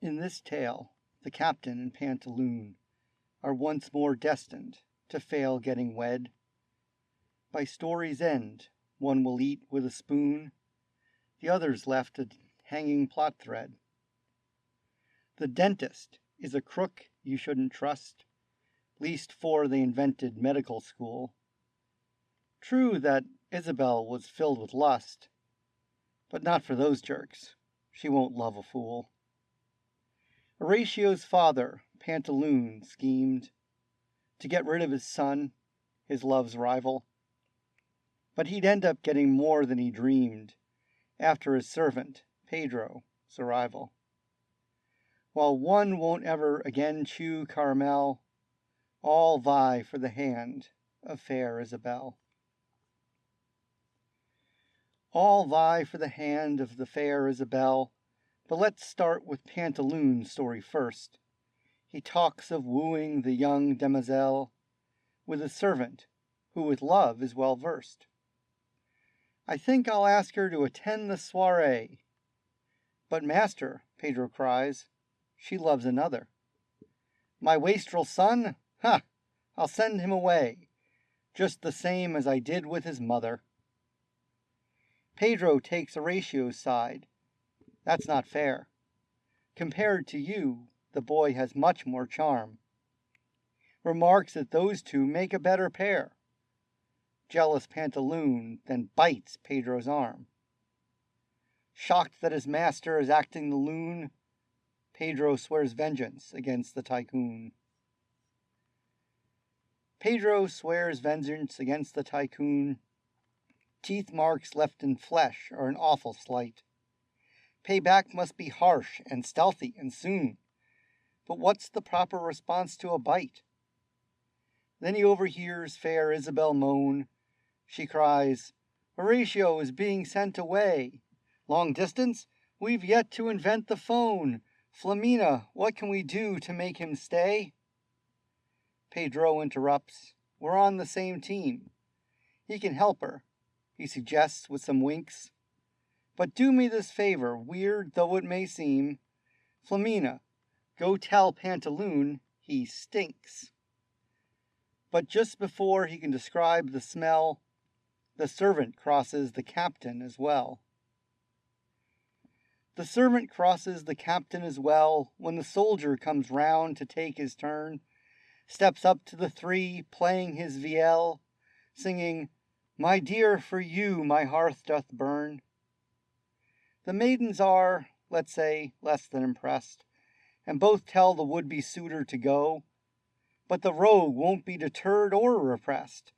In this tale, the captain and pantaloon are once more destined to fail getting wed. By story's end, one will eat with a spoon, the other's left a hanging plot thread. The dentist is a crook you shouldn't trust, least for they invented medical school. True that Isabel was filled with lust, but not for those jerks, she won't love a fool. Horatio's father, Pantaloon, schemed to get rid of his son, his love's rival. But he'd end up getting more than he dreamed after his servant, Pedro's arrival. While one won't ever again chew caramel, all vie for the hand of fair Isabel. All vie for the hand of the fair Isabel, but let's start with Pantaloon's story first. He talks of wooing the young demoiselle with a servant who with love is well versed. I think I'll ask her to attend the soirée. But master, Pedro cries, she loves another. My wastrel son? Ha! I'll send him away, just the same as I did with his mother. Pedro takes Horatio's side. That's not fair. Compared to you, the boy has much more charm. Remarks that those two make a better pair. Jealous Pantaloon then bites Pedro's arm. Shocked that his master is acting the loon, Pedro swears vengeance against the tycoon. Pedro swears vengeance against the tycoon. Teeth marks left in flesh are an awful slight. Payback must be harsh and stealthy and soon. But what's the proper response to a bite? Then he overhears fair Isabel moan. She cries, Horatio is being sent away. Long distance? We've yet to invent the phone. Flamina, what can we do to make him stay? Pedro interrupts. We're on the same team. He can help her, he suggests with some winks. But do me this favor, weird though it may seem. Flamina, go tell Pantaloon he stinks. But just before he can describe the smell, the servant crosses the captain as well. The servant crosses the captain as well when the soldier comes round to take his turn, steps up to the three, playing his vielle, singing, My dear, for you my hearth doth burn. The maidens are, let's say, less than impressed, and both tell the would-be suitor to go. But the rogue won't be deterred or repressed.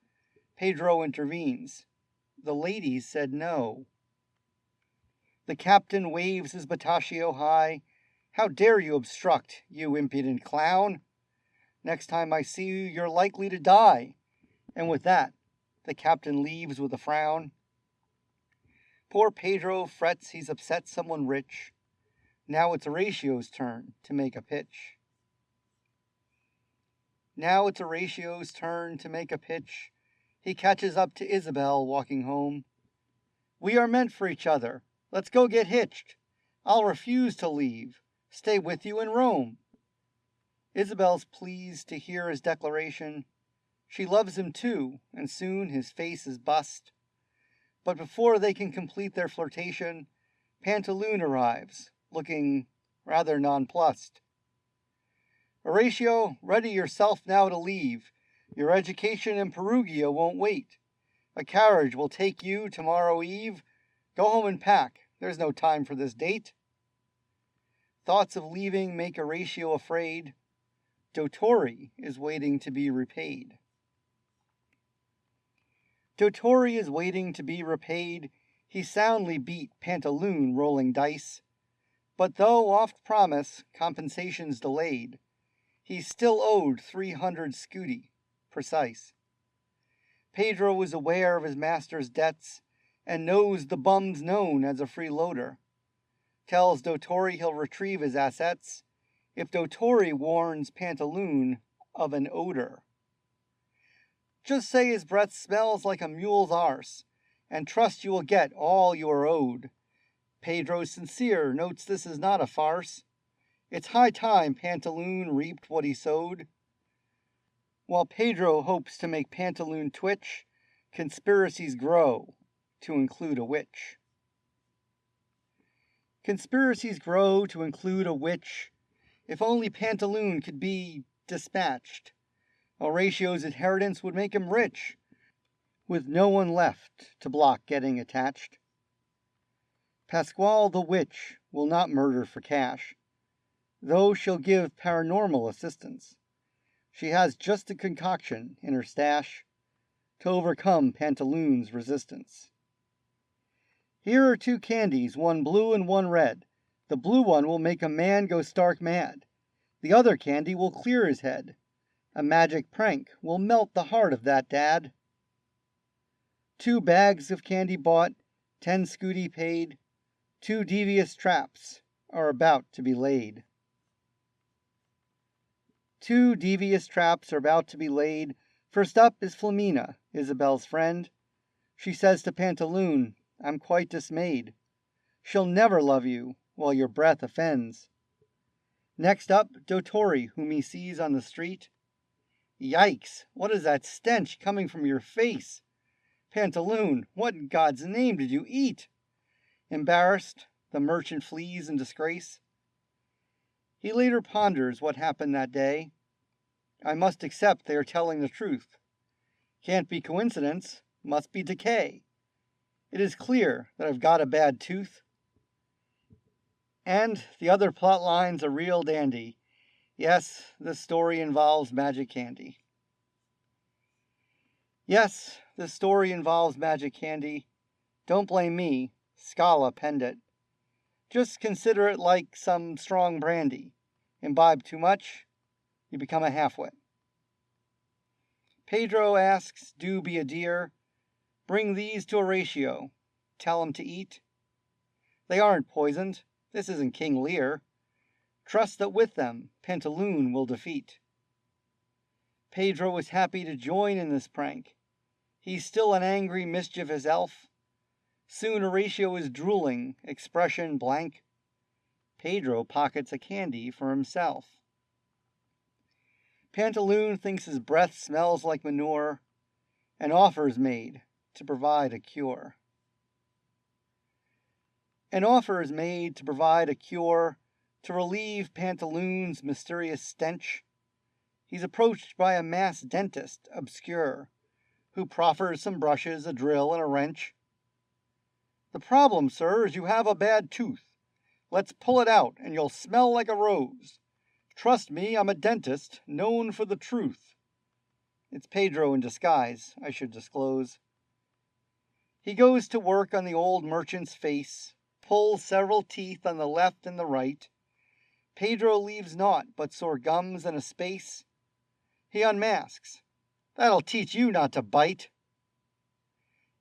Pedro intervenes. The ladies said no. The captain waves his bataccio high. How dare you obstruct, you impudent clown? Next time I see you, you're likely to die. And with that, the captain leaves with a frown. Poor Pedro frets he's upset someone rich. Now it's Horatio's turn to make a pitch. Now it's Horatio's turn to make a pitch. He catches up to Isabel walking home. We are meant for each other. Let's go get hitched. I'll refuse to leave. Stay with you in Rome. Isabel's pleased to hear his declaration. She loves him too, and soon his face is bust. But before they can complete their flirtation, Pantaloon arrives, looking rather nonplussed. Horatio, ready yourself now to leave. Your education in Perugia won't wait. A carriage will take you tomorrow eve. Go home and pack. There's no time for this date. Thoughts of leaving make Horatio afraid. Dottore is waiting to be repaid. Dottore is waiting to be repaid. He soundly beat Pantaloon rolling dice. But though oft promise compensation's delayed, he's still owed 300 scudi, precise. Pedro is aware of his master's debts and knows the bum's known as a freeloader. Tells Dottore he'll retrieve his assets if Dottore warns Pantaloon of an odor. Just say his breath smells like a mule's arse, and trust you will get all you are owed. Pedro's sincere, notes this is not a farce. It's high time Pantaloon reaped what he sowed. While Pedro hopes to make Pantaloon twitch, conspiracies grow to include a witch. Conspiracies grow to include a witch. If only Pantaloon could be dispatched, Horatio's inheritance would make him rich, with no one left to block getting attached. Pasquale the witch will not murder for cash, though she'll give paranormal assistance. She has just a concoction in her stash to overcome Pantaloon's resistance. Here are 2 candies, one blue and one red. The blue one will make a man go stark mad. The other candy will clear his head. A magic prank will melt the heart of that dad. 2 bags of candy bought, 10 scudi paid. 2 devious traps are about to be laid. 2 devious traps are about to be laid. First up is Flamina, Isabel's friend. She says to Pantaloon, I'm quite dismayed. She'll never love you while your breath offends. Next up, Dottori, whom he sees on the street. Yikes, what is that stench coming from your face? Pantaloon, what in God's name did you eat? Embarrassed, the merchant flees in disgrace. He later ponders what happened that day. I must accept they are telling the truth. Can't be coincidence, must be decay. It is clear that I've got a bad tooth. And the other plot line's a real dandy. Yes, this story involves magic candy. Yes, this story involves magic candy. Don't blame me, Scala penned it. Just consider it like some strong brandy. Imbibe too much, you become a half-wit. Pedro asks, do be a dear. Bring these to Horatio. Tell him to eat. They aren't poisoned. This isn't King Lear. Trust that with them, Pantaloon will defeat. Pedro was happy to join in this prank. He's still an angry, mischievous elf. Soon Horatio is drooling, expression blank. Pedro pockets a candy for himself. Pantaloon thinks his breath smells like manure. An offer is made to provide a cure. An offer is made to provide a cure to relieve Pantaloon's mysterious stench. He's approached by a masked dentist, obscure, who proffers some brushes, a drill, and a wrench. The problem, sir, is you have a bad tooth. Let's pull it out, and you'll smell like a rose. Trust me, I'm a dentist, known for the truth. It's Pedro in disguise, I should disclose. He goes to work on the old merchant's face, pulls several teeth on the left and the right. Pedro leaves naught but sore gums and a space. He unmasks. That'll teach you not to bite.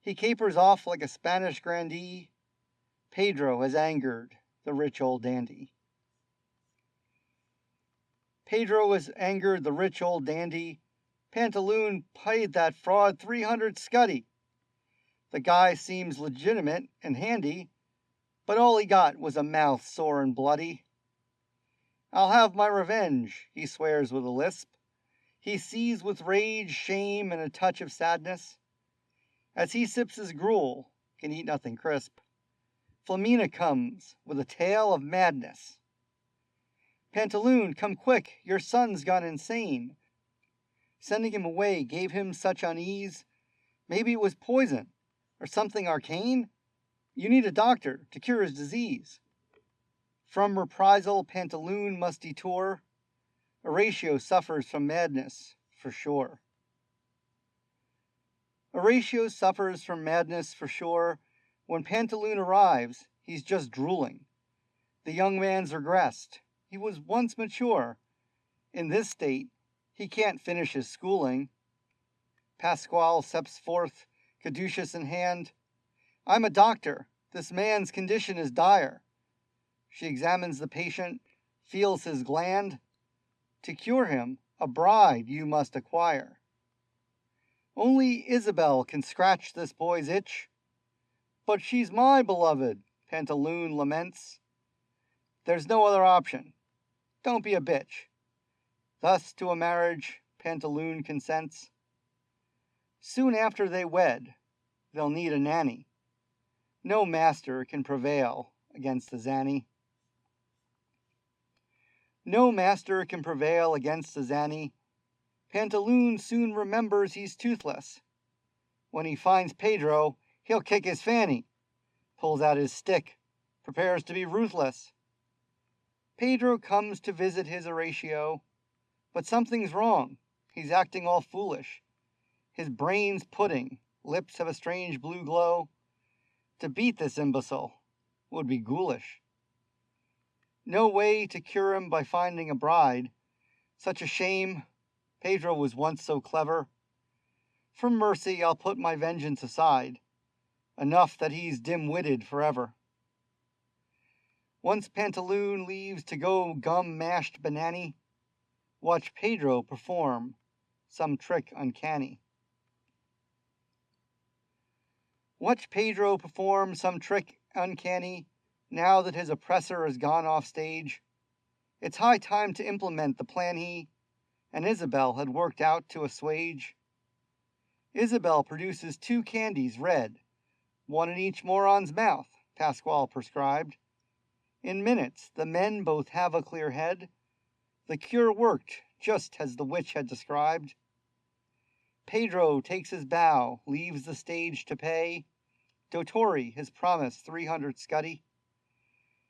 He capers off like a Spanish grandee. Pedro has angered the rich old dandy. Pedro has angered the rich old dandy. Pantaloon paid that fraud 300 scudi. The guy seems legitimate and handy, but all he got was a mouth sore and bloody. I'll have my revenge, he swears with a lisp. He sees with rage, shame, and a touch of sadness. As he sips his gruel, can eat nothing crisp. Flamina comes with a tale of madness. Pantaloon, come quick, your son's gone insane. Sending him away gave him such unease. Maybe it was poison, or something arcane? You need a doctor to cure his disease. From reprisal, Pantaloon must detour. Horatio suffers from madness, for sure. Horatio suffers from madness, for sure. When Pantaloon arrives, he's just drooling. The young man's regressed. He was once mature. In this state, he can't finish his schooling. Pasquale steps forth, caduceus in hand. I'm a doctor. This man's condition is dire. She examines the patient, feels his gland. To cure him, a bride you must acquire. Only Isabel can scratch this boy's itch. But she's my beloved, Pantaloon laments. There's no other option. don't be a bitch. Thus to a marriage Pantaloon consents. Soon after they wed, they'll need a nanny. No master can prevail against the zany. No master can prevail against the zany. Pantaloon soon remembers he's toothless. When he finds Pedro, he'll kick his fanny, pulls out his stick, prepares to be ruthless. Pedro comes to visit his Horatio, but something's wrong. He's acting all foolish. His brain's pudding, lips have a strange blue glow. To beat this imbecile would be ghoulish. No way to cure him by finding a bride. Such a shame, Pedro was once so clever. For mercy I'll put my vengeance aside. Enough that he's dim-witted forever. Once Pantaloon leaves to go gum-mashed banani, watch Pedro perform some trick uncanny. Watch Pedro perform some trick uncanny, now that his oppressor has gone off stage. It's high time to implement the plan he and Isabel had worked out to assuage. Isabel produces 2 candies red, 1 in each moron's mouth, Pasquale prescribed. In minutes, the men both have a clear head. The cure worked just as the witch had described. Pedro takes his bow, leaves the stage to pay Dottori his promise 300 scuddy.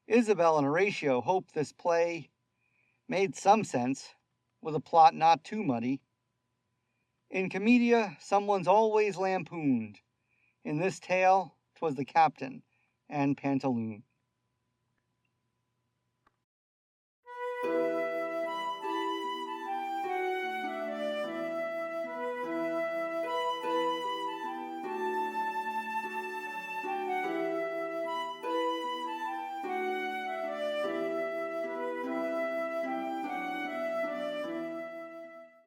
Isabel and Horatio hope this play made some sense, with a plot not too muddy. In Commedia, someone's always lampooned. In this tale, 'twas the captain and Pantaloon.